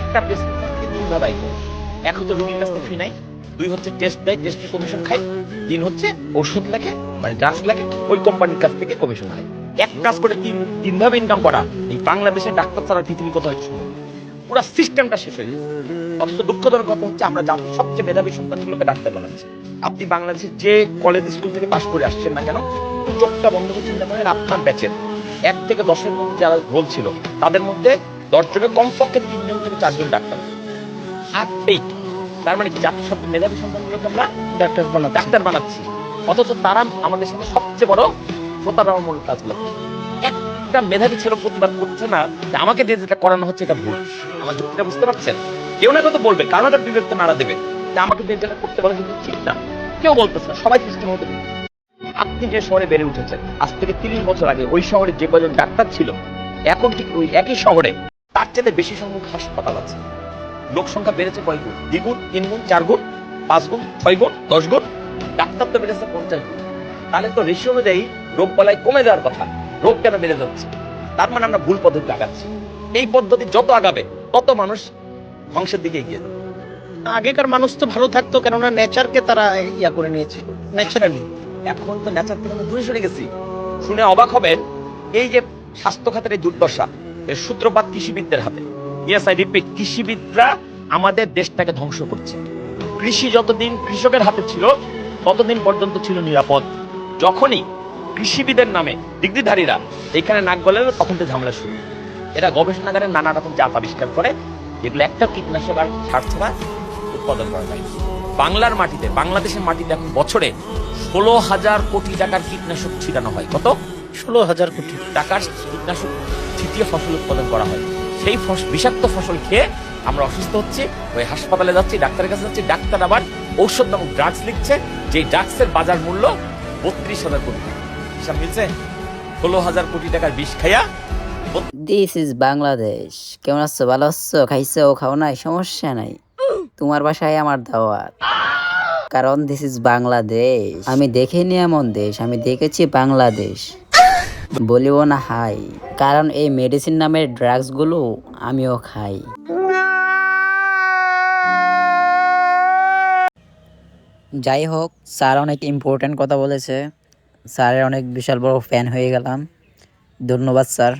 একটা প্রেসক্রিপশন থেকে 3 ভাবে আয় করে। এক হচ্ছে রোগীর কাছ থেকে ফি নাই, 2 হচ্ছে টেস্ট দেয়, টেস্টের কমিশন খায়, 3 হচ্ছে ওষুধ লেখে মানে ড্রাগস লেখে, ওই কোম্পানির কাছ থেকে কমিশন খায়। এক কাজ করে তিন ভাবে ইনকাম করা এই বাংলাদেশের ডাক্তার ছাড়া পৃথিবী কোথাও সম্ভব। পুরো সিস্টেমটা শেষ হয়ে যায়। অথচ দুঃখজনক কথা হচ্ছে আমরা জাতির সবচেয়ে মেধাবী সন্তানগুলোকে ডাক্তার বানাচ্ছি। আপনি বাংলাদেশের যে কলেজ স্কুল থেকে পাশ করে আসছেন না কেন, চোখটা বন্ধ করে চিন্তা করেন আপনার ব্যাচের 1 থেকে 10-এর মধ্যে যারা রোল ছিল তাদের মধ্যে 10 জনের কমপক্ষে 3 জন থেকে 4 জন ডাক্তার। তার মানে কি জাতির সবচেয়ে মেধাবী সন্তানগুলোকে আমরা ডাক্তার বানাচ্ছি। অথচ তারা আমাদের সাথে সবচেয়ে বড় প্রতারণামূলক কাজগুলো করছে। একটা মেধাবী ছেলে প্রতিবাদ করছে না যে আমাকে দিয়ে যেটা করানো হচ্ছে এটা ভুল। আমার যুক্তিটা বুঝতে পারছেন? কেউ না কেউ তো বলবে, কারণ একটা বিবেক নাড়া দেবে যে আমাকে দিয়ে যেটা করতে বলে কিন্তু ঠিক না। কেউ বলতেছে না, সবাই সিস্টেম হতে। আপনি যে শহরে বেড়ে উঠেছেন আজ থেকে 30 বছর আগে ওই শহরে যে কজন ডাক্তার ছিল এখন ঠিক ওই একই শহরে তার চেয়ে বেশি সংখ্যক হাসপাতাল আছে। লোক সংখ্যা বেড়েছে কয় গুণ? 2 গুণ, 3 গুণ, 4 গুণ, 5 গুণ, 6 গুণ, 10 গুণ। ডাক্তার তো বেড়েছে 50 গুণ। তাহলে তো রেশিও অনুযায়ী রোগ বালাই কমে যাওয়ার কথা, রোগ কেন বেড়ে যাচ্ছে? তার মানে আমরা ভুল পদ্ধতি আগাচ্ছি। এই পদ্ধতি যত আগাবে তত মানুষ ধ্বংসের দিকে এগিয়ে যাবে। আগেকার মানুষ তো ভালো থাকতো, কেননা নেচারকে তারা ইয়া করে নিয়েছে ন্যাচারালি। এখন তো নেচার থেকে আমরা দূরে সরে গেছি। শুনে অবাক হবেন, এই যে স্বাস্থ্য খাতের এই দুর্দশা এর সূত্রপাত কৃষিবিদদের হাতে। ইয়েস আই রিপিট, কৃষিবিদরা আমাদের দেশটাকে ধ্বংস করছে। কৃষি যতদিন কৃষকের হাতে ছিল ততদিন পর্যন্ত ছিল নিরাপদ। যখনই কৃষিবিদের নামে ডিগ্রিধারীরা এখানে নাক গলাল তখন তো ঝামেলা শুরু। এরা গবেষণাগারে নানা রকম জাত আবিষ্কার করে যেগুলো একটা কীটনাশক আর সার ছাড়া উৎপাদন করা যায়। বাংলার মাটিতে, বাংলাদেশের মাটিতে এখন বছরে 16,000 কোটি টাকার কীটনাশক ছিটানো হয়। কত? 16,000 কোটি টাকার কীটনাশক ছিটিয়ে ফসল উৎপাদন করা হয়। সেই বিষাক্ত ফসল খেয়ে আমরা অসুস্থ হচ্ছি, ওই হাসপাতালে যাচ্ছি, ডাক্তারের কাছে যাচ্ছি, ডাক্তার আবার ঔষধ নামক ড্রাগস লিখছে, যে ড্রাগসের বাজার মূল্য 32,000 কোটি টাকা। হিসাব মিলছে? 16,000 কোটি টাকার বিষ খাইয়া। This is Bangladesh. কেমন আছো? ভালো আছো? খাইছো? খাও নাই? সমস্যা নাই, তোমার বাসায় আমার দাওয়াত। কারণ দিস ইজ বাংলাদেশ। আমি দেখিনি এমন দেশ, আমি দেখেছি বাংলাদেশ। বলিব না হাই, কারণ এই মেডিসিন নামের ড্রাগস গুলো আমিও খাই। যাই হোক, স্যার অনেক ইম্পর্টেন্ট কথা বলেছে। স্যারের অনেক বিশাল বড় ফ্যান হয়ে গেলাম। ধন্যবাদ স্যার।